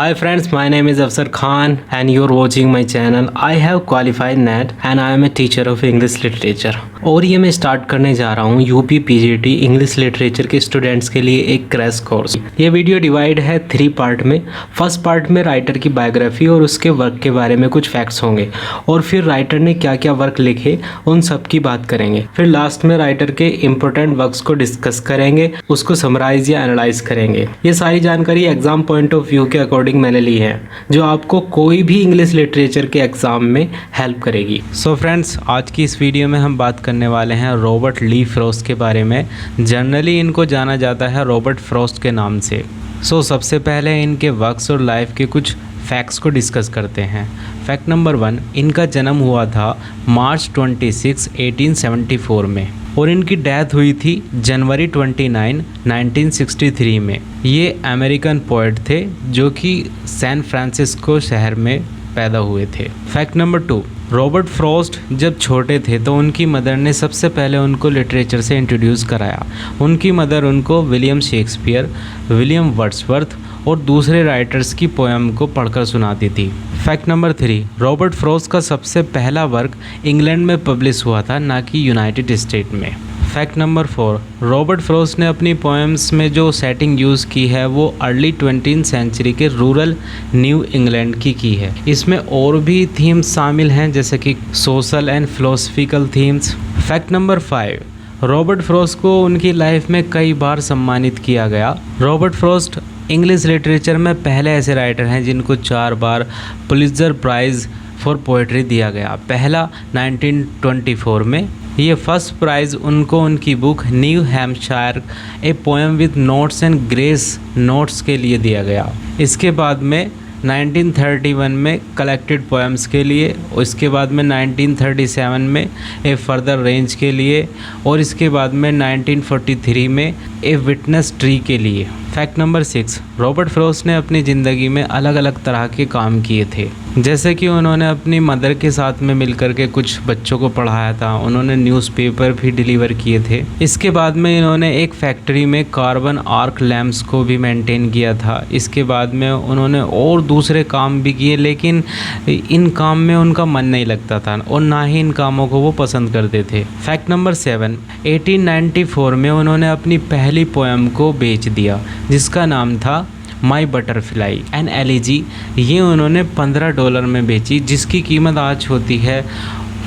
Hi friends, my name is Afsar Khan and you're watching my channel. I have qualified NET and I am a teacher of English literature. और ये मैं start करने जा रहा हूँ UP PGT English literature के students के लिए एक क्रैश कोर्स। ये वीडियो डिवाइड है 3 पार्ट में। फर्स्ट पार्ट में राइटर की बायोग्राफी और उसके वर्क के बारे में कुछ फैक्ट्स होंगे और फिर राइटर ने क्या क्या वर्क लिखे उन सब की बात करेंगे। फिर लास्ट में राइटर के इम्पोर्टेंट वर्क्स को डिस्कस करेंगे, उसको समराइज या एनालाइज करेंगे। ये सारी जानकारी एग्जाम पॉइंट ऑफ व्यू के अकॉर्डिंग मैंने ली है जो आपको कोई भी इंग्लिश लिटरेचर के एग्जाम में हेल्प करेगी। सो फ्रेंड्स, आज की इस वीडियो में हम बात करने वाले हैं रॉबर्ट ली फ्रॉस्ट के बारे में। जनरली इनको जाना जाता है रॉबर्ट फ्रॉस्ट के नाम से। सो सबसे पहले इनके वर्क्स और लाइफ के कुछ फैक्ट्स को डिस्कस करते हैं। फैक्ट नंबर 1, इनका जन्म हुआ था मार्च 26, 1874 में और इनकी डेथ हुई थी जनवरी 29, 1963 में। ये अमेरिकन पोएट थे जो कि सैन फ्रांसिस्को शहर में पैदा हुए थे। फैक्ट नंबर 2, रॉबर्ट फ्रॉस्ट जब छोटे थे तो उनकी मदर ने सबसे पहले उनको लिटरेचर से इंट्रोड्यूस कराया। उनकी मदर उनको विलियम शेक्सपियर, विलियम वर्ड्सवर्थ और दूसरे राइटर्स की पोएम को पढ़कर सुनाती थी। फैक्ट नंबर 3, रॉबर्ट फ्रॉस्ट का सबसे पहला वर्क इंग्लैंड में पब्लिश हुआ था, ना कि यूनाइटेड स्टेट में। फैक्ट नंबर 4, रॉबर्ट फ्रॉस्ट ने अपनी पोएम्स में जो सेटिंग यूज़ की है वो अर्ली 20th सेंचुरी के रूरल न्यू इंग्लैंड की है। इसमें और भी थीम्स शामिल हैं जैसे कि social and philosophical themes. Fact number 5, Robert Frost को उनकी लाइफ में कई बार सम्मानित किया गया। रॉबर्ट फ्रॉस्ट इंग्लिश लिटरेचर में पहले ऐसे राइटर हैं जिनको 4 बार पुलित्ज़र प्राइज़ फॉर पोएट्री दिया गया। पहला 1924 में, ये फर्स्ट प्राइज़ उनको उनकी book new Hampshire a poem with notes and grace notes के लिए दिया गया। इसके बाद में 1931 में कलेक्टेड पोएम्स के लिए, और इसके बाद में 1937 में ए फर्दर रेंज के लिए, और इसके बाद में 1943 में ए विटनेस ट्री के लिए। फैक्ट नंबर 6, रॉबर्ट फ्रॉस्ट ने अपनी ज़िंदगी में अलग अलग तरह के काम किए थे, जैसे कि उन्होंने अपनी मदर के साथ में मिलकर के कुछ बच्चों को पढ़ाया था। उन्होंने न्यूज़पेपर भी डिलीवर किए थे। इसके बाद में इन्होंने एक फैक्ट्री में कार्बन आर्क लैम्प्स को भी मेंटेन किया था। इसके बाद में उन्होंने और दूसरे काम भी किए, लेकिन इन काम में उनका मन नहीं लगता था और ना ही इन कामों को वो पसंद करते थे। फैक्ट नंबर 7, 1894 में उन्होंने अपनी पहली पोएम को बेच दिया जिसका नाम था माई बटरफ्लाई एन एलिजी। ये उन्होंने $15 में बेची जिसकी कीमत आज होती है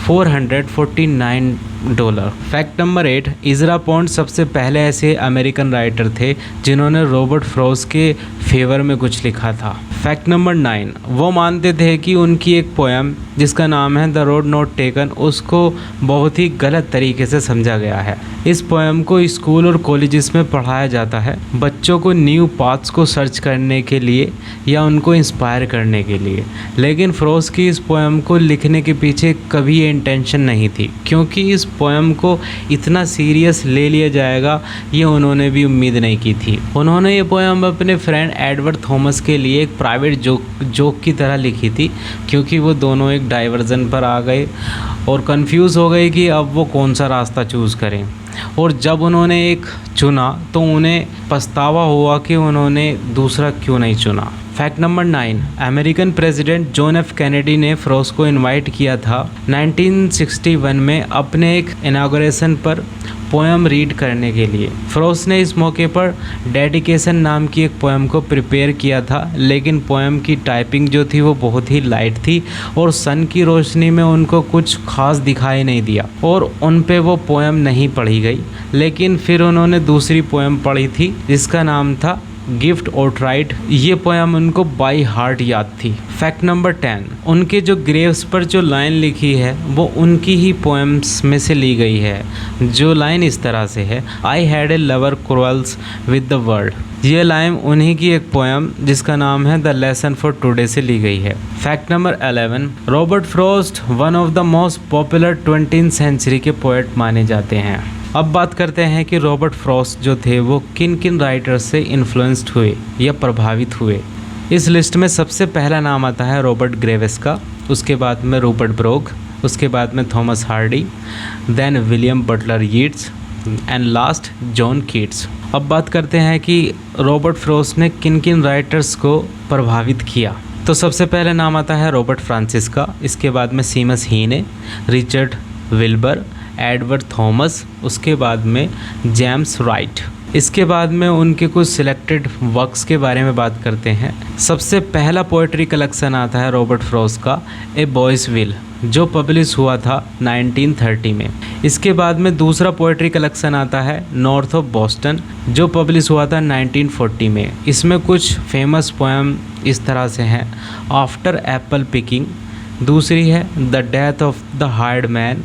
$449। फैक्ट नंबर 8, इज़रा पॉन्ड सबसे पहले ऐसे अमेरिकन राइटर थे जिन्होंने रॉबर्ट फ्रॉस्ट के फेवर में कुछ लिखा था। फैक्ट नंबर 9, वो मानते थे कि उनकी एक पोएम जिसका नाम है द रोड नॉट टेकन, उसको बहुत ही गलत तरीके से समझा गया है। इस पोएम को स्कूल और कॉलेजेस में पढ़ाया जाता है बच्चों को न्यू पाथ्स को सर्च करने के लिए या उनको इंस्पायर करने के लिए। लेकिन फ्रॉस्ट की इस पोएम को लिखने के पीछे कभी ये इंटेंशन नहीं थी, क्योंकि इस पोएम को इतना सीरियस ले लिया जाएगा ये उन्होंने भी उम्मीद नहीं की थी। उन्होंने ये पोएम अपने फ्रेंड एडवर्ड थॉमस के लिए एक प्राइवेट जोक की तरह लिखी थी, क्योंकि वो दोनों एक डाइवर्जन पर आ गए और कंफ्यूज हो गए कि अब वो कौन सा रास्ता चूज़ करें। और जब उन्होंने एक चुना तो उन्हें पछतावा हुआ कि उन्होंने दूसरा क्यों नहीं चुना। Fact number 9, American president John F Kennedy ने फ्रॉस्ट को इनवाइट किया था 1961 में अपने एक इनागोरेशन पर पोएम रीड करने के लिए। फ्रॉस्ट ने इस मौके पर डेडिकेशन नाम की एक पोएम को प्रिपेयर किया था, लेकिन पोएम की टाइपिंग जो थी वो बहुत ही लाइट थी और सन की रोशनी में उनको कुछ खास दिखाई नहीं दिया और उन पे वो पोएम नहीं पढ़ी गई। लेकिन फिर उन्होंने दूसरी पोएम पढ़ी थी जिसका नाम था गिफ्ट और ट्राइट। ये पोएम उनको बाई हार्ट याद थी। फैक्ट नंबर 10, उनके जो ग्रेव्स पर जो लाइन लिखी है वो उनकी ही पोएम्स में से ली गई है। जो लाइन इस तरह से है, I had a lover quarrels with the world. ये लाइन उन्हीं की एक पोएम जिसका नाम है द लेसन फॉर टुडे से ली गई है। Fact number 11, Robert Frost one of the most popular 20th century के पोएट माने जाते हैं। अब बात करते हैं कि रॉबर्ट फ्रॉस्ट जो थे वो किन किन राइटर्स से इन्फ्लुएंस्ड हुए या प्रभावित हुए। इस लिस्ट में सबसे पहला नाम आता है रॉबर्ट ग्रेवेस का, उसके बाद में रूपर्ट ब्रोक, उसके बाद में Thomas Hardy, then William Butler Yeats, and last John Keats. अब बात करते हैं कि रॉबर्ट फ्रॉस्ट ने किन किन राइटर्स को प्रभावित किया। तो सबसे पहले नाम आता है रॉबर्ट फ्रांसिस का, इसके बाद में सीमस हीने, रिचर्ड विल्बर, एडवर्ड थॉमस, उसके बाद में जेम्स राइट। इसके बाद में उनके कुछ सिलेक्टेड वर्क्स के बारे में बात करते हैं। सबसे पहला पोएट्री कलेक्शन आता है रॉबर्ट फ्रॉस्ट का ए बॉयज़ विल, जो पब्लिश हुआ था 1930 में। इसके बाद में दूसरा पोएट्री कलेक्शन आता है नॉर्थ ऑफ बॉस्टन, जो पब्लिश हुआ था 1940 में। इसमें कुछ फेमस पोएम इस तरह से हैं, आफ्टर एप्पल पिकिंग, दूसरी है the death of the hard man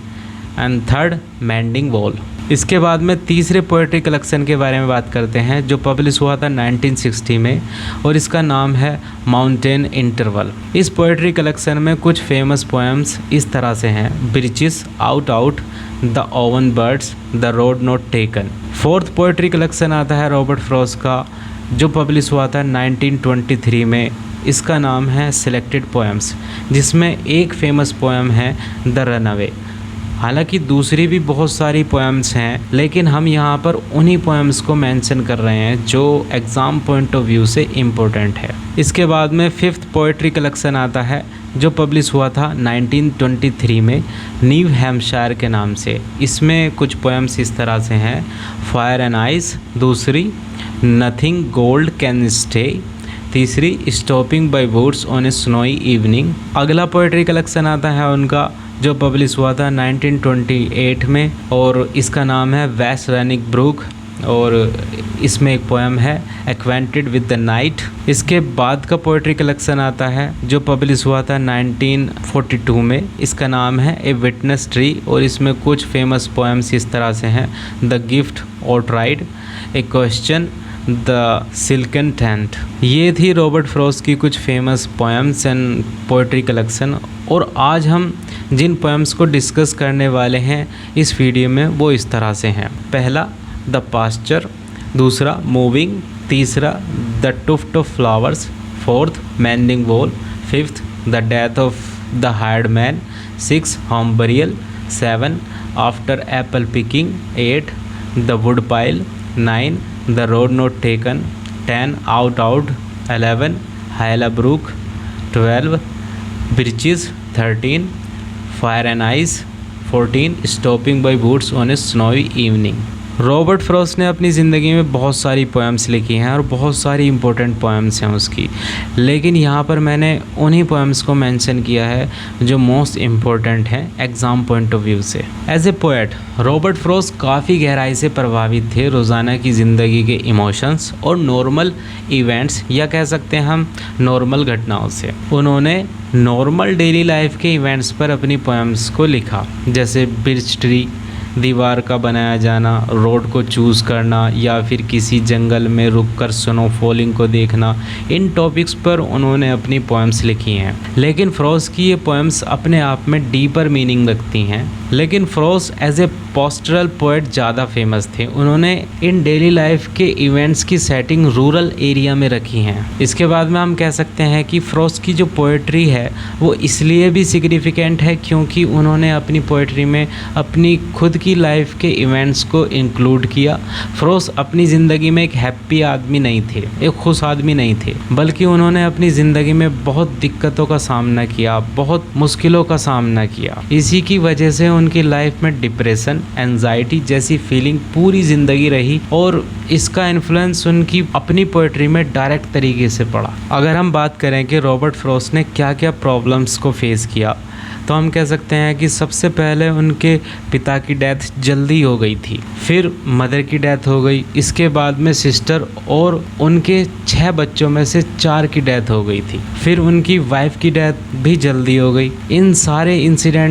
and third mending wall. इसके बाद में तीसरे पोएट्री कलेक्शन के बारे में बात करते हैं, जो पब्लिश हुआ था 1960 में और इसका नाम है माउंटेन इंटरवल। इस पोएट्री कलेक्शन में कुछ फेमस पोएम्स इस तरह से हैं, breaches, out out, the oven birds, the road not taken. Fourth poetry collection आता है रॉबर्ट फ्रॉस्ट का, जो पब्लिश हुआ था 1923 में। इसका नाम है सिलेक्टेड पोएम्स, जिसमें एक फेमस पोएम है द रनअवे। हालांकि दूसरी भी बहुत सारी पोएम्स हैं, लेकिन हम यहाँ पर उन्हीं पोएम्स को मेंशन कर रहे हैं जो एग्ज़ाम पॉइंट ऑफ व्यू से इम्पोर्टेंट है। इसके बाद में फिफ्थ पोएट्री कलेक्शन आता है, जो पब्लिश हुआ था 1923 में न्यू हैम्पशायर के नाम से। इसमें कुछ पोएम्स इस तरह से हैं, फायर एंड आइस, दूसरी नथिंग गोल्ड कैन स्टे, तीसरी stopping by woods on a snowy evening. अगला पोएट्री कलेक्शन आता है उनका, जो पब्लिश हुआ था 1928 में और इसका नाम है वेस्ट रैनिक ब्रूक और इसमें एक पोएम है एक्वेंटेड विद द नाइट। इसके बाद का पोएट्री कलेक्शन आता है, जो पब्लिश हुआ था 1942 में। इसका नाम है ए विटनेस ट्री और इसमें कुछ फेमस पोएम्स इस तरह से हैं, द गिफ्ट और ride, A question, the silken tent. ये थी रॉबर्ट फ्रॉस्ट की कुछ famous poems and poetry collection. और आज हम जिन पोएम्स को डिस्कस करने वाले हैं इस वीडियो में वो इस तरह से हैं। पहला द पास्चर, दूसरा मूविंग, तीसरा the tuft of flowers, fourth mending wall, fifth the death of the hired man, six home burial, seven after apple picking, eight the wood pile, nine the road not taken, 10 out out, 11 Hyla brook, 12 birches, 13 fire and ice, 14 stopping by woods on a snowy evening. Robert Frost ने अपनी ज़िंदगी में बहुत सारी poems लिखी हैं और बहुत सारी इंपॉर्टेंट पोएम्स हैं उसकी, लेकिन यहाँ पर मैंने उन्हीं पोएम्स को मेंशन किया है जो मोस्ट इम्पोर्टेंट हैं एग्ज़ाम पॉइंट ऑफ व्यू से। As a poet Robert Frost काफ़ी गहराई से प्रभावित थे रोज़ाना की ज़िंदगी के इमोशंस और नॉर्मल इवेंट्स, या कह सकते हैं हम नॉर्मल घटनाओं से। उन्होंने नॉर्मल डेली लाइफ के इवेंट्स पर अपनी पोएम्स को लिखा, जैसे बिर्च ट्री, दीवार का बनाया जाना, रोड को चूज़ करना, या फिर किसी जंगल में रुककर स्नो फॉलिंग को देखना। इन टॉपिक्स पर उन्होंने अपनी पोएम्स लिखी हैं। लेकिन फ्रॉस्ट की ये पोएम्स अपने आप में डीपर मीनिंग रखती हैं। लेकिन Frost as a pastoral poet ज़्यादा फेमस थे। उन्होंने इन डेली लाइफ के इवेंट्स की सेटिंग रूरल एरिया में रखी हैं। इसके बाद में हम कह सकते हैं कि फ्रॉस्ट की जो पोएट्री है वो इसलिए भी सिग्निफिकेंट है क्योंकि उन्होंने अपनी पोएट्री में अपनी खुद की लाइफ के इवेंट्स को इंक्लूड किया। फ्रॉस्ट अपनी ज़िंदगी में एक हैप्पी आदमी नहीं थे, एक खुश आदमी नहीं थे, बल्कि उन्होंने अपनी ज़िंदगी में बहुत दिक्कतों का सामना किया, बहुत मुश्किलों का सामना किया। इसी की वजह से उनकी लाइफ में डिप्रेशन, एंजाइटी जैसी फीलिंग पूरी ज़िंदगी रही और इसका इन्फ्लुएंस उनकी अपनी पोएट्री में डायरेक्ट तरीके से पड़ा। अगर हम बात करें कि रॉबर्ट फ्रॉस्ट ने क्या क्या प्रॉब्लम्स को फेस किया, तो हम कह सकते हैं कि सबसे पहले उनके पिता की डेथ जल्दी हो गई थी, फिर मदर की डेथ हो गई, इसके बाद में सिस्टर और उनके 6 बच्चों में से 4 की डेथ हो गई थी, फिर उनकी वाइफ की डेथ भी जल्दी हो गई। इन सारे इंसिडेंट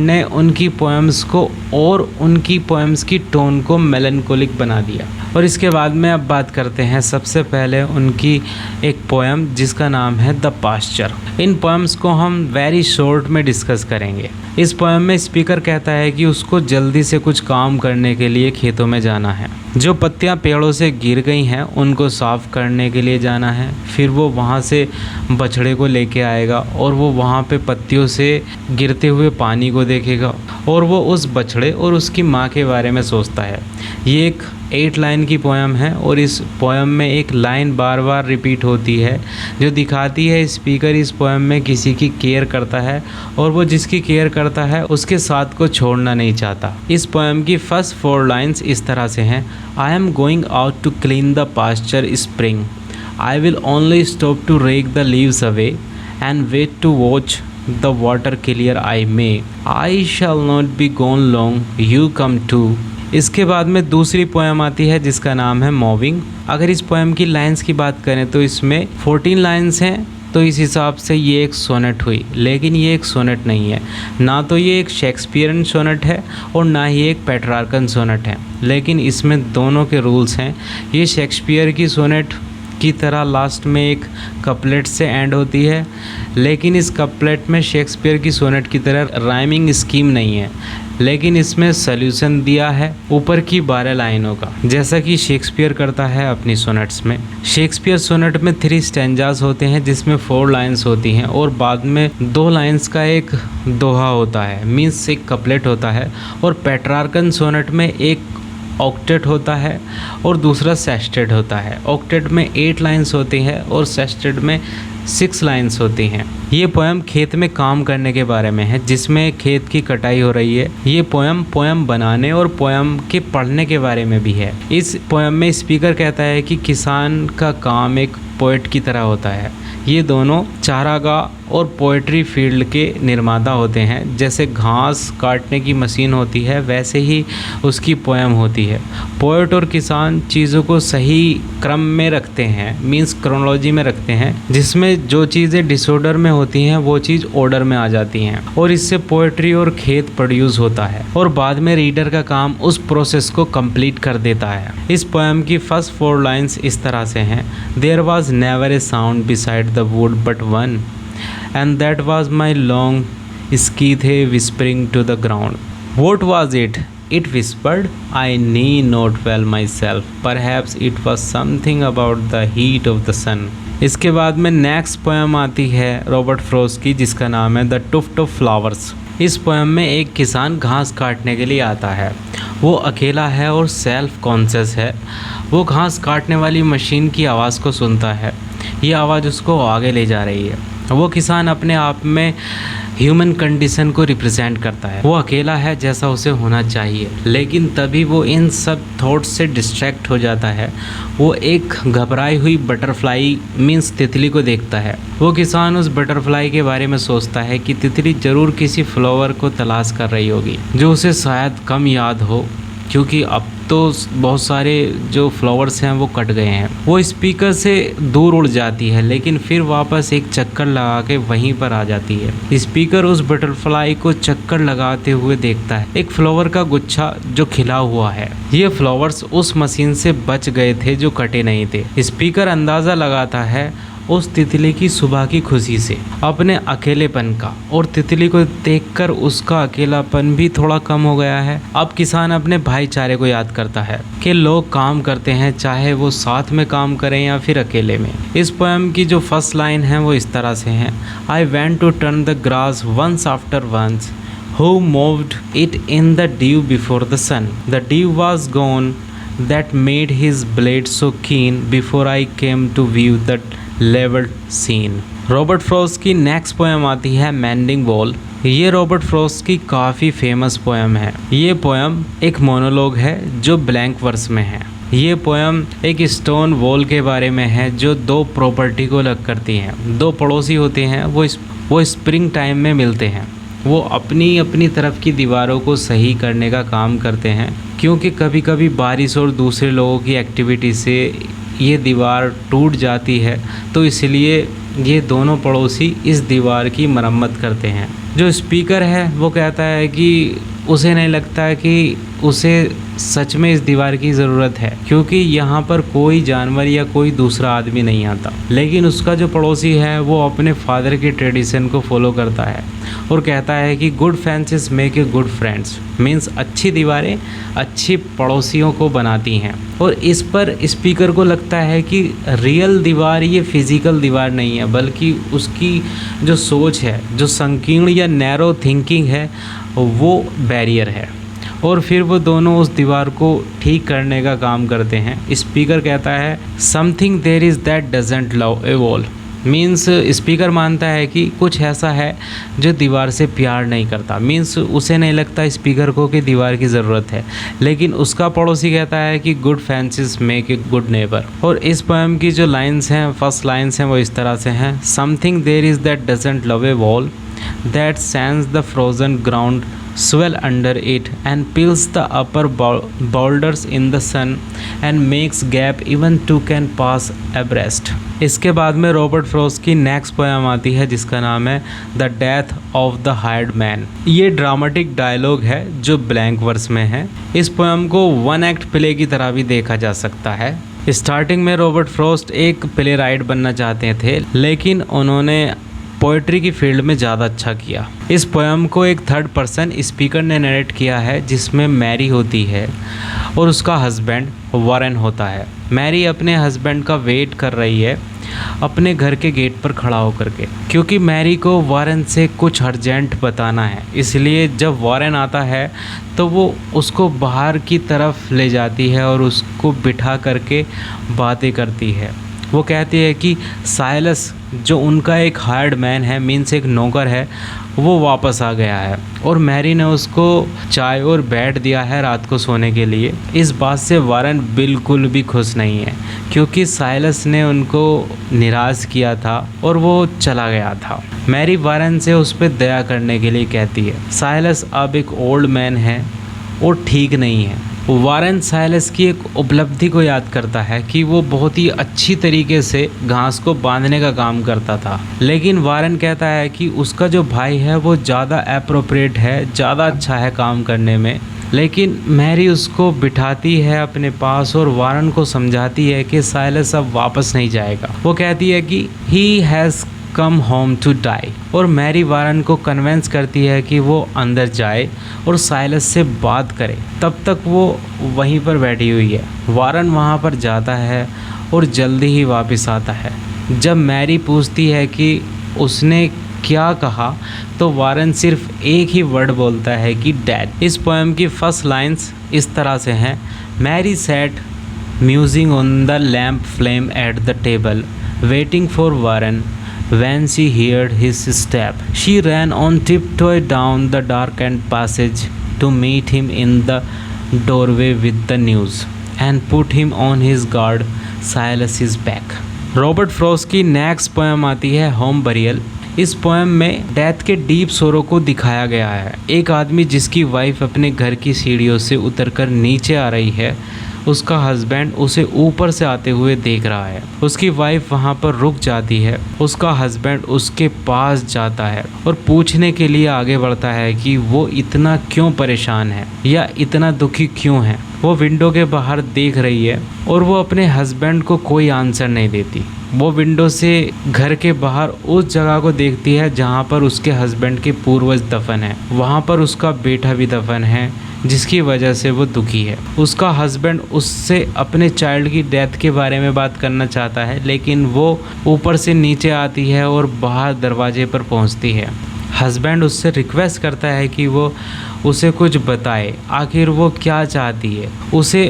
ने उनकी पोएम्स को और उनकी पोएम्स की टोन को मेलनकोलिक बना दिया। और इसके बाद में अब बात करते हैं सबसे पहले उनकी एक पोएम जिसका नाम है द पास्चर। इन पोएम्स को हम वेरी शॉर्ट में डिस्कस करेंगे। इस पोएम में स्पीकर कहता है कि उसको जल्दी से कुछ काम करने के लिए खेतों में जाना है। जो पत्तियां पेड़ों से गिर गई हैं उनको साफ़ करने के लिए जाना है। फिर वो वहाँ से बछड़े को लेके आएगा और वो वहाँ पे पत्तियों से गिरते हुए पानी को देखेगा और वो उस बछड़े और उसकी माँ के बारे में सोचता है। ये एक 8 लाइन की पोएम है और इस पोएम में एक लाइन बार बार रिपीट होती है जो दिखाती है स्पीकर इस पोएम में किसी की केयर करता है और वो जिसकी केयर करता है उसके साथ को छोड़ना नहीं चाहता। इस पोएम की फर्स्ट 4 लाइन्स इस तरह से हैं। I am going out to clean the pasture spring, I will only stop to rake the leaves away and wait to watch the water clear I may, I shall not be gone long, you come too। इसके बाद में दूसरी poem आती है जिसका नाम है moving. अगर इस पोएम की लाइंस की बात करें तो इसमें 14 लाइंस हैं, तो इस हिसाब से ये एक सोनेट हुई, लेकिन ये एक सोनेट नहीं है। ना तो ये एक शेक्सपियरन सोनेट है और ना ही एक पेट्रार्कन सोनेट है, लेकिन इसमें दोनों के रूल्स हैं। ये शेक्सपियर की सोनेट की तरह लास्ट में एक कपलेट से एंड होती है, लेकिन इस कपलेट में शेक्सपियर की सोनेट की तरह राइमिंग स्कीम नहीं है, लेकिन इसमें सॉल्यूशन दिया है ऊपर की 12 लाइनों का, जैसा कि शेक्सपियर करता है अपनी सोनेट्स में। शेक्सपियर सोनेट में 3 स्टैंजास होते हैं जिसमें 4 लाइन्स होती हैं और बाद में 2 लाइन्स का एक दोहा होता है, मीन्स एक कपलेट होता है। और पेट्रार्कन सोनेट में एक ऑक्टेट होता है और दूसरा सेस्टेट होता है। ऑक्टेट में 8 लाइन्स होती हैं और सेस्टेट में 6 लाइन्स होती हैं। ये पोएम खेत में काम करने के बारे में है, जिसमें खेत की कटाई हो रही है। ये पोएम बनाने और पोएम के पढ़ने के बारे में भी है। इस पोएम में स्पीकर कहता है कि किसान का काम एक पोएट की तरह होता है। ये दोनों चारागाह और पोएट्री फील्ड के निर्माता होते हैं। जैसे घास काटने की मशीन होती है वैसे ही उसकी पोएम होती है। पोएट और किसान चीज़ों को सही क्रम में रखते हैं, मींस क्रोनोलॉजी में रखते हैं, जिसमें जो चीज़ें डिसऑर्डर में होती हैं वो चीज़ ऑर्डर में आ जाती हैं और इससे पोएट्री और खेत प्रोड्यूस होता है और बाद में रीडर का काम उस प्रोसेस को कंप्लीट कर देता है। इस पोएम की फर्स्ट 4 लाइन्स इस तरह से हैं। There was never a sound beside the wood but one, and that was my long skithe whispering to the ground. What was it? It whispered. I knew not well myself. Perhaps it was something about the heat of the sun. इसके बाद में next poem आती है Robert Frost की जिसका नाम है the tuft of flowers. इस पोएम में एक किसान घास काटने के लिए आता है। वो अकेला है और सेल्फ कॉन्शियस है। वो घास काटने वाली मशीन की आवाज़ को सुनता है। ये आवाज़ उसको आगे ले जा रही है। वो किसान अपने आप में ह्यूमन कंडीशन को रिप्रेजेंट करता है। वो अकेला है जैसा उसे होना चाहिए, लेकिन तभी वो इन सब थॉट्स से डिस्ट्रैक्ट हो जाता है। वो एक घबराई हुई बटरफ्लाई मीन्स तितली को देखता है। वो किसान उस बटरफ्लाई के बारे में सोचता है कि तितली ज़रूर किसी फ्लावर को तलाश कर रही होगी जो उसे शायद कम याद हो, क्योंकि अब तो बहुत सारे जो फ्लावर्स हैं वो कट गए हैं। वो स्पीकर से दूर उड़ जाती है लेकिन फिर वापस एक चक्कर लगा के वहीं पर आ जाती है। स्पीकर उस बटरफ्लाई को चक्कर लगाते हुए देखता है, एक फ्लावर का गुच्छा जो खिला हुआ है। ये फ्लावर्स उस मशीन से बच गए थे जो कटे नहीं थे। स्पीकर अंदाज़ा लगाता है उस तितली की सुबह की खुशी से, अपने अकेलेपन का, और तितली को देखकर उसका अकेलापन भी थोड़ा कम हो गया है। अब किसान अपने भाईचारे को याद करता है कि लोग काम करते हैं चाहे वो साथ में काम करें या फिर अकेले में। इस पोएम की जो फर्स्ट लाइन है वो इस तरह से है। I went to turn the grass once after once, who moved it in the dew before the sun. The dew was gone that made his blade so keen before I came to view that leveled scene. Robert Frost की next poem आती है mending wall. ये Robert Frost की काफ़ी famous poem है। ये poem एक monologue है जो ब्लैंक वर्स में है। ये पोएम एक स्टोन वॉल के बारे में है जो 2 प्रॉपर्टी को अलग करती हैं। 2 पड़ोसी होते हैं, वो स्प्रिंग टाइम में मिलते हैं। वो अपनी अपनी तरफ की दीवारों को सही करने का काम करते हैं, क्योंकि कभी कभी बारिश और दूसरे लोगों की एक्टिविटी से ये दीवार टूट जाती है, तो इसलिए ये दोनों पड़ोसी इस दीवार की मरम्मत करते हैं। जो स्पीकर है वो कहता है कि उसे नहीं लगता कि उसे सच में इस दीवार की ज़रूरत है, क्योंकि यहाँ पर कोई जानवर या कोई दूसरा आदमी नहीं आता। लेकिन उसका जो पड़ोसी है वो अपने फादर की ट्रेडिशन को फॉलो करता है और कहता है कि good fences make a good friends, means अच्छी दीवारें अच्छी पड़ोसियों को बनाती हैं। और इस पर स्पीकर को लगता है कि रियल दीवार ये फिज़िकल दीवार नहीं है, बल्कि उसकी जो सोच है, जो संकीर्ण या नैरो थिंकिंग है, वो बैरियर है। और फिर वो दोनों उस दीवार को ठीक करने का काम करते हैं। स्पीकर कहता है something there is that doesn't love a wall, means speaker मानता है कि कुछ ऐसा है जो दीवार से प्यार नहीं करता। मीन्स उसे नहीं लगता स्पीकर को कि दीवार की ज़रूरत है। लेकिन उसका पड़ोसी कहता है कि good fences make a good neighbour. और इस पोएम की जो लाइंस हैं, फर्स्ट लाइंस हैं, वो इस तरह से हैं। Something there is that doesn't love a wall, that sends the frozen ground swell under it and peels the upper boulders in the sun and makes gap even two can pass abreast। इसके बाद में Robert Frost की next poem आती है जिसका नाम है the death of the hired man. ये ड्रामेटिक डायलॉग है जो ब्लैंक वर्स में है। इस पोएम को वन एक्ट प्ले की तरह भी देखा जा सकता है। स्टार्टिंग में रॉबर्ट फ्रॉस्ट एक प्ले राइट बनना चाहते थे, लेकिन उन्होंने पोइट्री की फील्ड में ज़्यादा अच्छा किया। इस पोएम को एक थर्ड पर्सन स्पीकर ने नरेट किया है, जिसमें मैरी होती है और उसका हस्बैंड वॉरेन होता है। मैरी अपने हस्बैंड का वेट कर रही है अपने घर के गेट पर खड़ा होकर के, क्योंकि मैरी को वॉरेन से कुछ अर्जेंट बताना है। इसलिए जब वॉरेन आता है तो वो उसको बाहर की तरफ ले जाती है और उसको बिठा करके बातें करती है। वो कहती है कि साइलस जो उनका एक हायर्ड मैन है, मीन्स एक नौकर है, वो वापस आ गया है और मैरी ने उसको चाय और बेड दिया है रात को सोने के लिए। इस बात से वॉरेन बिल्कुल भी खुश नहीं है, क्योंकि साइलस ने उनको निराश किया था और वो चला गया था। मैरी वॉरेन से उस पर दया करने के लिए कहती है। साइलस अब एक ओल्ड मैन है और ठीक नहीं है। वॉरेन साइलस की एक उपलब्धि को याद करता है कि वो बहुत ही अच्छी तरीके से घास को बांधने का काम करता था। लेकिन वॉरेन कहता है कि उसका जो भाई है वो ज़्यादा एप्रोप्रिएट है, ज़्यादा अच्छा है काम करने में। लेकिन मैरी उसको बिठाती है अपने पास और वॉरेन को समझाती है कि साइलस अब वापस नहीं जाएगा। वो कहती है कि he has come home to die, और मैरी वॉरेन को कन्वेंस करती है कि वो अंदर जाए और साइलस से बात करे। तब तक वो वहीं पर बैठी हुई है। वॉरेन वहाँ पर जाता है और जल्दी ही वापस आता है। जब मैरी पूछती है कि उसने क्या कहा, तो वॉरेन सिर्फ एक ही वर्ड बोलता है कि डैड। इस पोएम की फर्स्ट लाइंस इस तरह से हैं। Mary sat musing on the lamp flame at the table waiting for Warren. When she heard his step, she ran on tiptoe down the darkened passage to meet him in the doorway with the news and put him on his guard. Silas is back। Robert Frost की next poem आती है home burial. इस poem में death के deep सोरो को दिखाया गया है। एक आदमी जिसकी वाइफ अपने घर की सीढ़ियों से उतरकर नीचे आ रही है, उसका हस्बैंड उसे ऊपर से आते हुए देख रहा है। उसकी वाइफ वहाँ पर रुक जाती है। उसका हस्बैंड उसके पास जाता है और पूछने के लिए आगे बढ़ता है कि वो इतना क्यों परेशान है या इतना दुखी क्यों है। वो विंडो के बाहर देख रही है और वो अपने हस्बैंड को कोई आंसर नहीं देती। वो विंडो से घर के बाहर उस जगह को देखती है जहाँ पर उसके हस्बैंड के पूर्वज दफन है। वहाँ पर उसका बेटा भी दफन है, जिसकी वजह से वो दुखी है। उसका हस्बैंड उससे अपने चाइल्ड की डेथ के बारे में बात करना चाहता है, लेकिन वो ऊपर से नीचे आती है और बाहर दरवाजे पर पहुंचती है। हस्बैंड उससे रिक्वेस्ट करता है कि वो उसे कुछ बताए, आखिर वो क्या चाहती है, उसे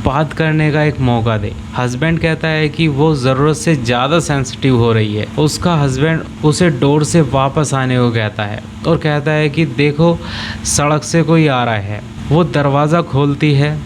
बात करने का एक मौका दे। हस्बैंड कहता है कि वो ज़रूरत से ज़्यादा सेंसिटिव हो रही है। उसका हस्बैंड उसे डोर से वापस आने को कहता है और कहता है कि देखो सड़क से कोई आ रहा है। वो दरवाज़ा खोलती है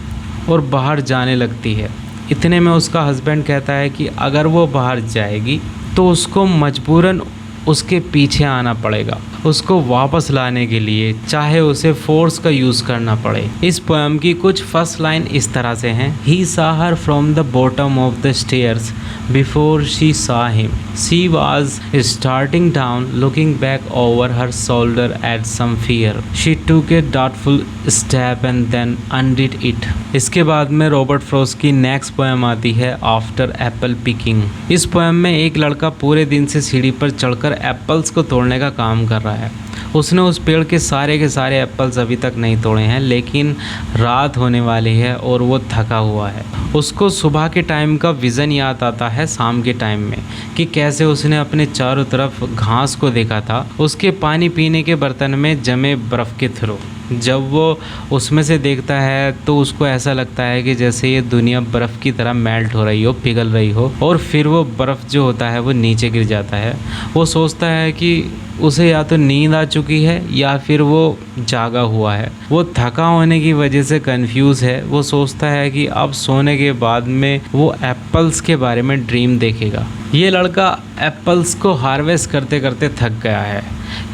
और बाहर जाने लगती है। इतने में उसका हस्बैंड कहता है कि अगर वो बाहर जाएगी तो उसको मजबूरन उसके पीछे आना पड़ेगा, उसको वापस लाने के लिए, चाहे उसे फोर्स का यूज़ करना पड़े। इस पोएम की कुछ फर्स्ट लाइन इस तरह से हैं। ही saw her from the bottom of the stairs before she saw him. She was starting down, looking back over her shoulder at some fear. She took a doubtful step and then undid it. इसके बाद में Robert Frost की next poem आती है after apple picking. इस poem में एक लड़का पूरे दिन से सीढ़ी पर चढ़कर एप्पल्स को तोड़ने का काम कर रहा है। उसने उस पेड़ के सारे एप्पल्स अभी तक नहीं तोड़े हैं, लेकिन रात होने वाली है और वो थका हुआ है। उसको सुबह के टाइम का विज़न याद आता है शाम के टाइम में, कि कैसे उसने अपने चारों तरफ घास को देखा था, उसके पानी पीने के बर्तन में जमे बर्फ़ के थ्रू। जब वो उसमें से देखता है तो उसको ऐसा लगता है कि जैसे ये दुनिया बर्फ़ की तरह मेल्ट हो रही हो, पिघल रही हो, और फिर वो बर्फ़ जो होता है वो नीचे गिर जाता है। वो सोचता है कि उसे या तो नींद आ चुकी है या फिर वो जागा हुआ है। वो थका होने की वजह से कंफ्यूज है। वो सोचता है कि अब सोने के बाद में वो एप्पल्स के बारे में ड्रीम देखेगा। ये लड़का एप्पल्स को हार्वेस्ट करते करते थक गया है।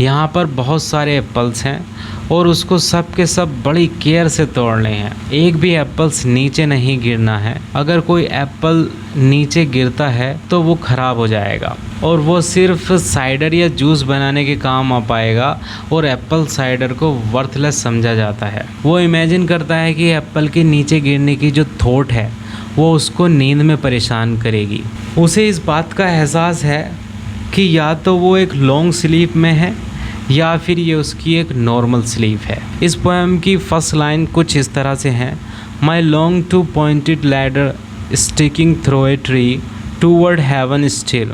यहाँ पर बहुत सारे एप्पल्स हैं और उसको सब के सब बड़ी केयर से तोड़ने हैं। एक भी एप्पल्स नीचे नहीं गिरना है। अगर कोई एप्पल नीचे गिरता है तो वो ख़राब हो जाएगा और वो सिर्फ साइडर या जूस बनाने के काम आ पाएगा, और एप्पल साइडर को वर्थलेस समझा जाता है। वो इमेजिन करता है कि एप्पल के नीचे गिरने की जो थॉट है वो उसको नींद में परेशान करेगी। उसे इस बात का एहसास है कि या तो वो एक लॉन्ग स्लीप में है या फिर ये उसकी एक नॉर्मल स्लीप है। इस पोएम की फर्स्ट लाइन कुछ इस तरह से हैं। My long two pointed ladder sticking through a tree toward heaven still,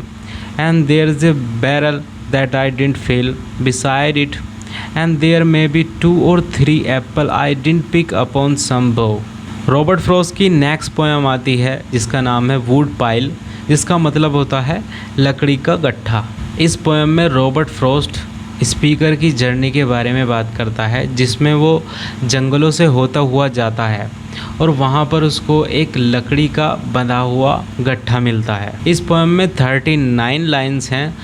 and there is a barrel that I didn't fill beside it, and there may be 2 or 3 apple I didn't pick upon some bough. Robert Frost की next poem आती है जिसका नाम है would pile, जिसका मतलब होता है लकड़ी का गट्ठा। इस पोएम में रॉबर्ट फ्रॉस्ट स्पीकर की जर्नी के बारे में बात करता है, जिसमें वो जंगलों से होता हुआ जाता है और वहाँ पर उसको एक लकड़ी का बंधा हुआ गट्ठा मिलता है। इस पोएम में 39 लाइन्स हैं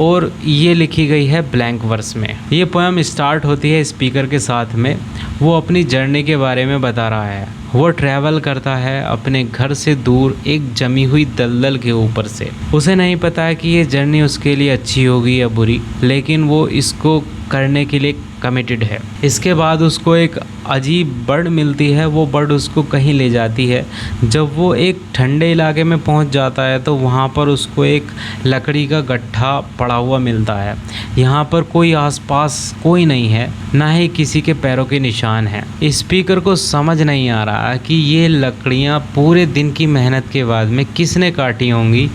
और ये लिखी गई है ब्लैंक वर्स में। ये पोएम स्टार्ट होती है स्पीकर के साथ में। वो अपनी जर्नी के बारे में बता रहा है। वो ट्रैवल करता है अपने घर से दूर एक जमी हुई दलदल के ऊपर से। उसे नहीं पता है कि ये जर्नी उसके लिए अच्छी होगी या बुरी, लेकिन वो इसको करने के लिए कमिटेड है। इसके बाद उसको एक अजीब बर्ड मिलती है। वो बर्ड उसको कहीं ले जाती है। जब वो एक ठंडे इलाके में पहुंच जाता है तो वहाँ पर उसको एक लकड़ी का गट्ठा पड़ा हुआ मिलता है। यहाँ पर कोई आसपास कोई नहीं है, ना ही किसी के पैरों के निशान हैं। स्पीकर को समझ नहीं आ रहा कि ये लकड़ियाँ पूरे दिन की मेहनत के बाद में किसने काटी होंगी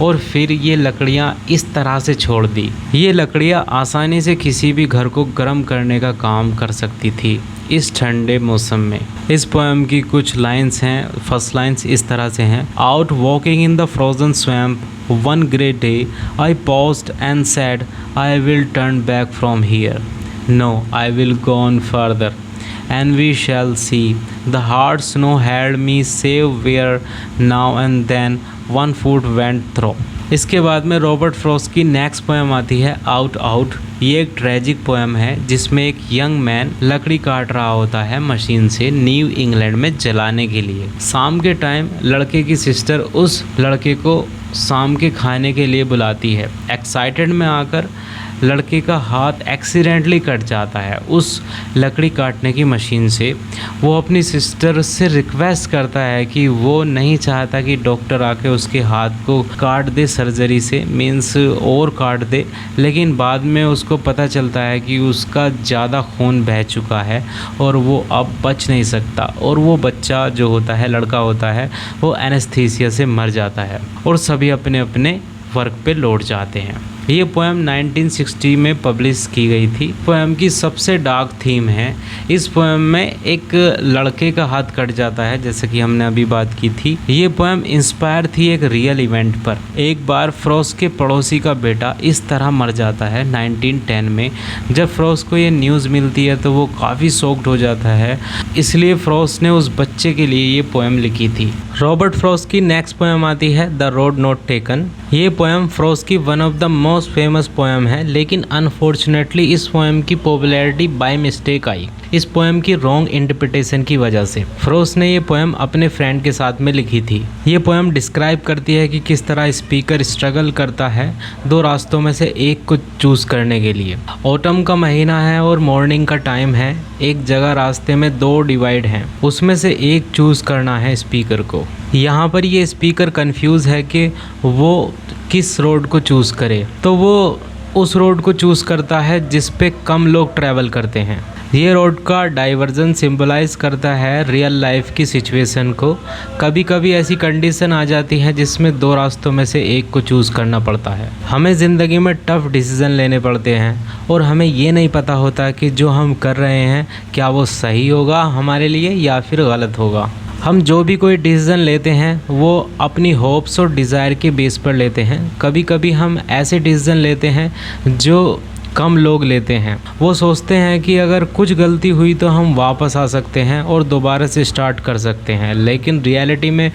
और फिर ये लकड़ियाँ इस तरह से छोड़ दी। ये लकड़ियाँ आसानी से किसी भी घर को गर्म करने का काम कर सकती थी इस ठंडे मौसम में। इस पोएम की कुछ लाइंस हैं। फर्स्ट लाइंस इस तरह से हैं। Out walking in the frozen swamp one grey day I paused and said I will turn back from here, no I will go on further and we shall see. The hard snow had me save where now and then one foot went through. इसके बाद में Robert Frost की next poem आती है out out. ये एक tragic poem है जिसमें एक यंग मैन लकड़ी काट रहा होता है मशीन से न्यू इंग्लैंड में जलाने के लिए। शाम के टाइम लड़के की सिस्टर उस लड़के को शाम के खाने के लिए बुलाती है। एक्साइटेड में आकर लड़के का हाथ एक्सीडेंटली कट जाता है उस लकड़ी काटने की मशीन से। वो अपनी सिस्टर से रिक्वेस्ट करता है कि वो नहीं चाहता कि डॉक्टर आके उसके हाथ को काट दे सर्जरी से, मीन्स और काट दे, लेकिन बाद में उसको पता चलता है कि उसका ज़्यादा खून बह चुका है और वो अब बच नहीं सकता, और वो बच्चा जो होता है, लड़का होता है, वो एनेस्थीसिया से मर जाता है और सभी अपने अपने वर्क पे लौट जाते हैं। ये पोएम 1960 में पब्लिश की गई थी। पोएम की सबसे डार्क थीम है। इस पोएम में एक लड़के का हाथ कट जाता है, जैसे कि हमने अभी बात की थी। ये पोएम इंस्पायर थी एक रियल इवेंट पर। एक बार फ्रॉस्ट के पड़ोसी का बेटा इस तरह मर जाता है 1910 में। जब फ्रॉस्ट को ये न्यूज़ मिलती है तो वो काफ़ी शॉक्ड हो जाता है, इसलिए फ्रॉस्ट ने उस बच्चे के लिए ये पोएम लिखी थी। रॉबर्ट फ्रॉस्ट की नेक्स्ट पोएम आती है द रोड नॉट टेकन। ये पोएम फ्रॉस्ट की one of the most most famous poem है, लेकिन अनफॉर्चुनेटली इस पोएम की पॉपुलैरिटी बाय मिस्टेक आई, इस पोएम की रॉन्ग इंटरप्रिटेशन की वजह से। फ्रोस्ट ने ये पोएम अपने फ्रेंड के साथ में लिखी थी। ये पोएम डिस्क्राइब करती है कि किस तरह स्पीकर स्ट्रगल करता है दो रास्तों में से एक को चूज़ करने के लिए। ऑटम का महीना है और मॉर्निंग का टाइम है। एक जगह रास्ते में दो डिवाइड हैं, उसमें से एक चूज़ करना है स्पीकर को। यहाँ पर ये स्पीकर कंफ्यूज है कि वो किस रोड को चूज़ करे, तो वो उस रोड को चूज़ करता है जिस पे कम लोग ट्रैवल करते हैं। ये रोड का डाइवर्जन सिंबलाइज करता है रियल लाइफ की सिचुएशन को। कभी कभी ऐसी कंडीशन आ जाती है जिसमें दो रास्तों में से एक को चूज़ करना पड़ता है। हमें ज़िंदगी में टफ़ डिसीज़न लेने पड़ते हैं और हमें ये नहीं पता होता कि जो हम कर रहे हैं क्या वो सही होगा हमारे लिए या फिर गलत होगा। हम जो भी कोई डिसीज़न लेते हैं वो अपनी होप्स और डिज़ायर के बेस पर लेते हैं। कभी कभी हम ऐसे डिसीज़न लेते हैं जो कम लोग लेते हैं। वो सोचते हैं कि अगर कुछ गलती हुई तो हम वापस आ सकते हैं और दोबारा से स्टार्ट कर सकते हैं, लेकिन रियलिटी में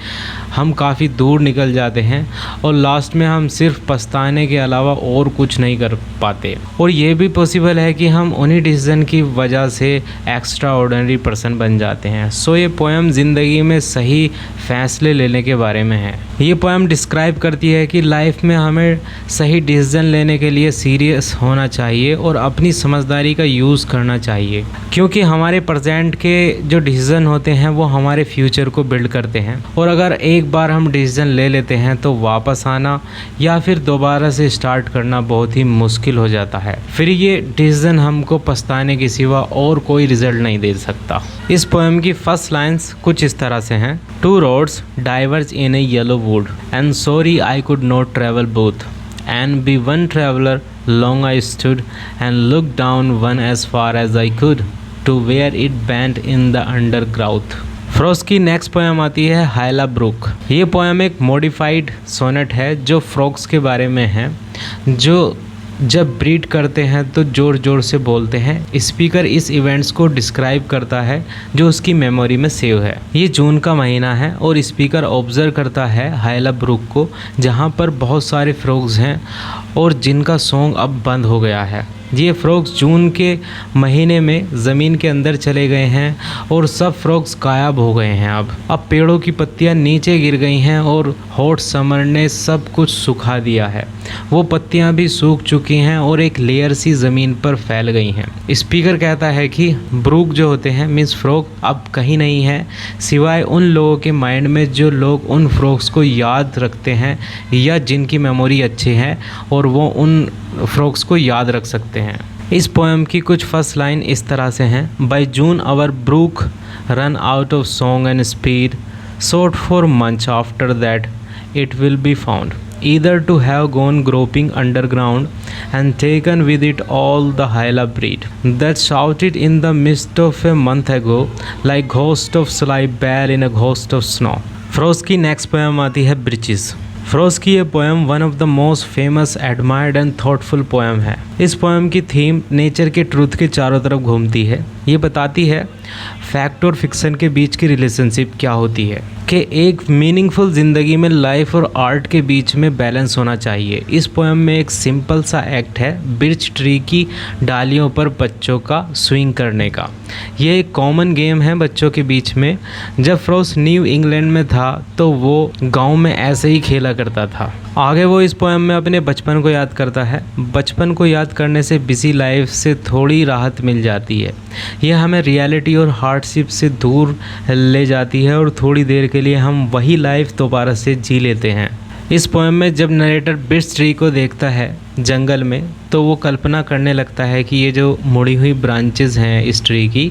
हम काफ़ी दूर निकल जाते हैं और लास्ट में हम सिर्फ पछताने के अलावा और कुछ नहीं कर पाते। और ये भी पॉसिबल है कि हम उन्हीं डिसीज़न की वजह से एक्स्ट्रा ऑर्डिनरी पर्सन बन जाते हैं। सो ये पोएम ज़िंदगी में सही फैसले लेने के बारे में है। ये पोएम डिस्क्राइब करती है कि लाइफ में हमें सही डिसीज़न लेने के लिए सीरियस होना चाहिए और अपनी समझदारी का यूज़ करना चाहिए, क्योंकि हमारे प्रेजेंट के जो डिसीज़न होते हैं वो हमारे फ्यूचर को बिल्ड करते हैं। और अगर एक बार हम डिसीज़न ले लेते हैं तो वापस आना या फिर दोबारा से स्टार्ट करना बहुत ही मुश्किल हो जाता है। फिर ये डिसीज़न हमको पछताने के सिवा और कोई रिजल्ट नहीं दे सकता। इस पोएम की फर्स्ट लाइन्स कुछ इस तरह से हैं। Two roads diverge in a yellow wood and sorry I could not travel both and be one traveler long I stood and looked down one as far as I could to where it bent in the undergrowth। Frost की next poem आती है हाइला book. ये poem एक modified sonnet है जो frogs के बारे में है, जो जब ब्रीड करते हैं तो ज़ोर ज़ोर से बोलते हैं। स्पीकर इस इवेंट्स को डिस्क्राइब करता है जो उसकी मेमोरी में सेव है। ये जून का महीना है और स्पीकर ऑब्जर्व करता है हाइला ब्रुक को, जहाँ पर बहुत सारे फ्रॉग्स हैं और जिनका सॉन्ग अब बंद हो गया है। ये फ्रॉग्स जून के महीने में ज़मीन के अंदर चले गए हैं और सब फ्रॉग्स गायब हो गए हैं। अब पेड़ों की पत्तियां नीचे गिर गई हैं और हॉट समर ने सब कुछ सुखा दिया है। वो पत्तियां भी सूख चुकी हैं और एक लेयर सी ज़मीन पर फैल गई हैं। स्पीकर कहता है कि ब्रूक जो होते हैं मीन्स फ्रॉग अब कहीं नहीं है सिवाय उन लोगों के माइंड में जो लोग उन फ्रॉग्स को याद रखते हैं या जिनकी मेमोरी अच्छी है और वो उन फ्रॉग्स को याद रख सकते हैं। इस पोएम की कुछ फर्स्ट लाइन इस तरह से हैं। By June our brook run out of song and speed sought for months after that it will be found either to have gone groping underground and taken with it all the hyla breed that shouted in the mist of a month ago like ghost of sly bear in a ghost of snow। Frost की next poem आती है breaches. Frost की ये poem one of the most famous admired and thoughtful poem है। इस poem की theme nature के truth के चारों तरफ घूमती है। ये बताती है फैक्ट और फिक्शन के बीच की रिलेशनशिप क्या होती है, कि एक मीनिंगफुल ज़िंदगी में लाइफ और आर्ट के बीच में बैलेंस होना चाहिए। इस पोएम में एक सिंपल सा एक्ट है बिर्च ट्री की डालियों पर बच्चों का स्विंग करने का। ये एक कॉमन गेम है बच्चों के बीच में। जब फ्रोस्ट न्यू इंग्लैंड में था तो वो गांव में ऐसे ही खेला करता था। आगे वो इस पोएम में अपने बचपन को याद करता है। बचपन को याद करने से बिजी लाइफ से थोड़ी राहत मिल जाती है। यह हमें रियलिटी और हार्डशिप से दूर ले जाती है और थोड़ी देर के लिए हम वही लाइफ दोबारा से जी लेते हैं। इस पोएम में जब नरेटर बिर्च ट्री को देखता है जंगल में तो वो कल्पना करने लगता है कि ये जो मुड़ी हुई ब्रांचेस हैं इस ट्री की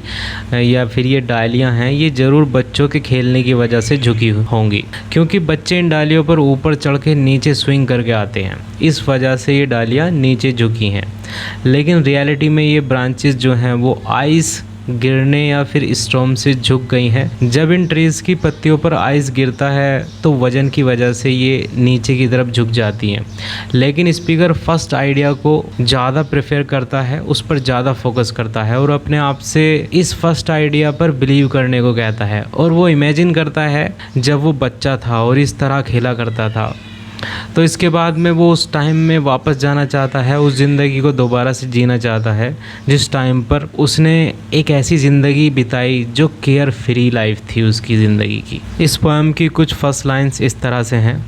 या फिर ये डालियां हैं, ये ज़रूर बच्चों के खेलने की वजह से झुकी होंगी, क्योंकि बच्चे इन डालियों पर ऊपर चढ़ के नीचे स्विंग करके आते हैं। इस वजह से ये डालियां नीचे झुकी हैं। लेकिन रियलिटी में ये ब्रांचेस जो हैं वो आइस गिरने या फिर स्टॉर्म से झुक गई हैं। जब इन ट्रीज़ की पत्तियों पर आइस गिरता है तो वजन की वजह से ये नीचे की तरफ झुक जाती हैं। लेकिन स्पीकर फर्स्ट आइडिया को ज़्यादा प्रेफर करता है, उस पर ज़्यादा फोकस करता है और अपने आप से इस फर्स्ट आइडिया पर बिलीव करने को कहता है। और वो इमेजिन करता है जब वो बच्चा था और इस तरह खेला करता था। तो इसके बाद में वो उस टाइम में वापस जाना चाहता है, उस ज़िंदगी को दोबारा से जीना चाहता है जिस टाइम पर उसने एक ऐसी ज़िंदगी बिताई जो केयर फ्री लाइफ थी उसकी ज़िंदगी की। इस पोएम की कुछ फर्स्ट लाइंस इस तरह से हैं।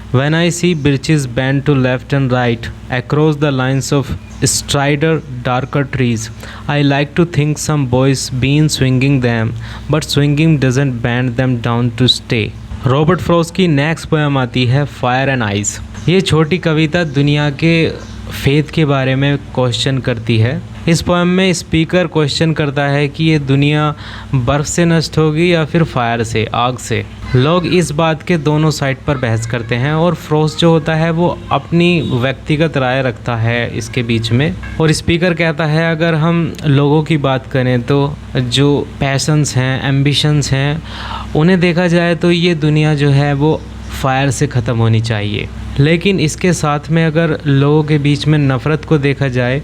When I see birches bend to left and right across the lines of strider darker trees, I like to think some boys been swinging them, but swinging doesn't bend them down to stay. Robert Frost की next poem आती है fire and ice. ये छोटी कविता दुनिया के faith के बारे में क्वेश्चन करती है। इस पोएम में स्पीकर क्वेश्चन करता है कि ये दुनिया बर्फ़ से नष्ट होगी या फिर फायर से, आग से। लोग इस बात के दोनों साइड पर बहस करते हैं और फ्रॉस्ट जो होता है वो अपनी व्यक्तिगत राय रखता है इसके बीच में। और स्पीकर कहता है अगर हम लोगों की बात करें तो जो पैशंस हैं, एम्बिशंस हैं, उन्हें देखा जाए तो ये दुनिया जो है वो फायर से ख़त्म होनी चाहिए। लेकिन इसके साथ में अगर लोगों के बीच में नफ़रत को देखा जाए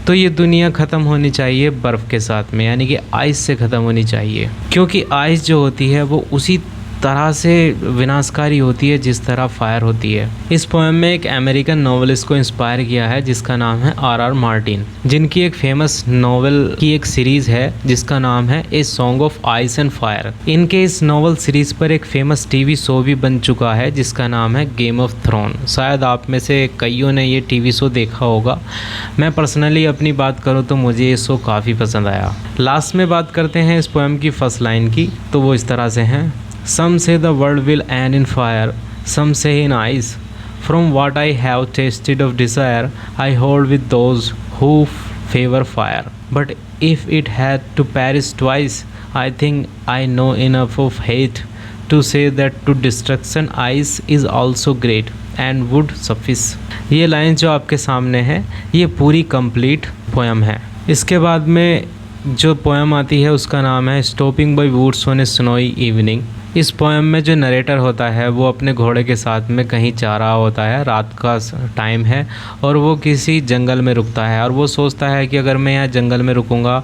तो ये दुनिया ख़त्म होनी चाहिए बर्फ़ के साथ में, यानी कि आइस से ख़त्म होनी चाहिए, क्योंकि आइस जो होती है वो उसी तरह से विनाशकारी होती है जिस तरह फायर होती है। इस पोएम में एक अमेरिकन नॉवेलिस्ट को इंस्पायर किया है जिसका नाम है आर मार्टिन, जिनकी एक फेमस नॉवेल की एक सीरीज़ है जिसका नाम है a song of ice and fire. इनके इस नॉवल सीरीज़ पर एक फेमस टीवी शो भी बन चुका है जिसका नाम है गेम ऑफ थ्रोन। शायद आप में से कईयों ने ये टीवी शो देखा होगा। मैं पर्सनली अपनी बात करूँ तो मुझे ये शो काफ़ी पसंद आया। लास्ट में बात करते हैं इस पोएम की फर्स्ट लाइन की, तो वो इस तरह से हैं। Some say the world will end in fire, some say in ice. From what I have tasted of desire, I hold with those who favor fire. But if it had to perish twice, I think I know enough of hate to say that to destruction ice is also great and would suffice. ये line जो आपके सामने है ये पूरी complete poem है। इसके बाद में जो पोएम आती है उसका नाम है stopping by woods on a snowy evening. इस पोएम में जो नरेटर होता है वो अपने घोड़े के साथ में कहीं जा रहा होता है, रात का टाइम है और वो किसी जंगल में रुकता है और वो सोचता है कि अगर मैं यहाँ जंगल में रुकूँगा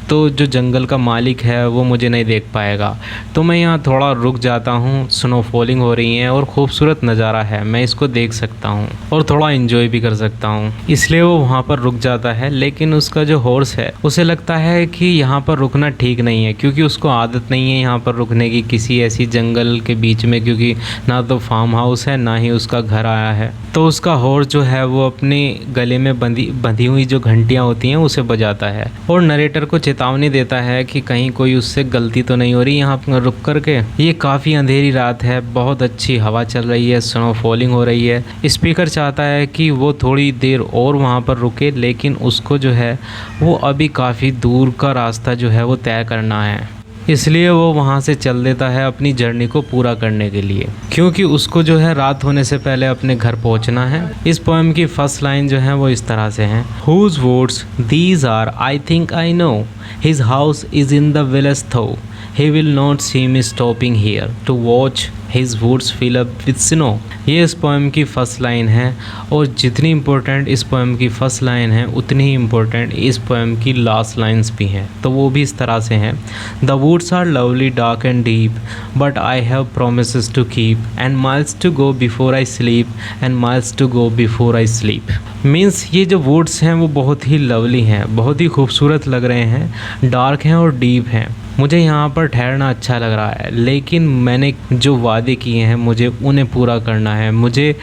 तो जो जंगल का मालिक है वो मुझे नहीं देख पाएगा, तो मैं यहाँ थोड़ा रुक जाता हूँ। स्नो फॉलिंग हो रही है और खूबसूरत नज़ारा है, मैं इसको देख सकता हूँ और थोड़ा एंजॉय भी कर सकता हूँ, इसलिए वो वहाँ पर रुक जाता है। लेकिन उसका जो हॉर्स है उसे लगता है कि यहाँ पर रुकना ठीक नहीं है, क्योंकि उसको आदत नहीं है यहाँ पर रुकने की किसी ऐसी जंगल के बीच में, क्योंकि ना तो फार्म हाउस है ना ही उसका घर आया है। तो उसका हॉर्स जो है वो अपने गले में बंधी हुई जो घंटियाँ होती हैं उसे बजाता है और नरेटर को चेतावनी देता है कि कहीं कोई उससे गलती तो नहीं हो रही यहाँ पर रुक करके। ये काफ़ी अंधेरी रात है, बहुत अच्छी हवा चल रही है, स्नो फॉलिंग हो रही है। स्पीकर चाहता है कि वो थोड़ी देर और वहाँ पर रुके, लेकिन उसको जो है वो अभी काफ़ी दूर का रास्ता जो है वो तय करना है, इसलिए वो वहाँ से चल देता है अपनी जर्नी को पूरा करने के लिए, क्योंकि उसको जो है रात होने से पहले अपने घर पहुँचना है। इस पोएम की फर्स्ट लाइन जो है वो इस तरह से हैं। Whose words these are, I think I know. His house is in the village though. He will not see me stopping here to watch his woods fill up with snow. ये इस poem की first line है और जितनी important इस poem की first line है उतनी ही इम्पोर्टेंट इस पोएम की लास्ट लाइंस भी हैं, तो वो भी इस तरह से हैं। The woods are lovely dark and deep but I have promises to keep and miles to go before I sleep and miles to go before I sleep. Means ये जो वुड्स हैं वो बहुत ही लवली हैं, बहुत ही खूबसूरत लग रहे हैं, डार्क हैं और डीप हैं। मुझे यहाँ पर ठहरना अच्छा लग रहा है, लेकिन मैंने जो वादे किए हैं मुझे उन्हें पूरा करना है। मुझे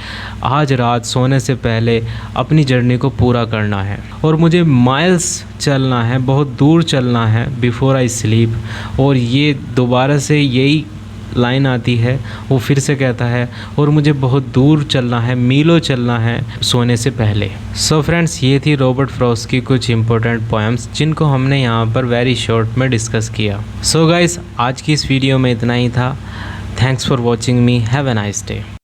आज रात सोने से पहले अपनी जर्नी को पूरा करना है और मुझे माइल्स चलना है, बहुत दूर चलना है बिफोर आई स्लीप। और ये दोबारा से यही लाइन आती है, वो फिर से कहता है और मुझे बहुत दूर चलना है, मीलों चलना है सोने से पहले। सो फ्रेंड्स, ये थी रॉबर्ट फ्रॉस्ट की कुछ इंपॉर्टेंट पोएम्स जिनको हमने यहाँ पर वेरी शॉर्ट में डिस्कस किया। सो गाइस, आज की इस वीडियो में इतना ही था। Thanks for watching me, have a nice day.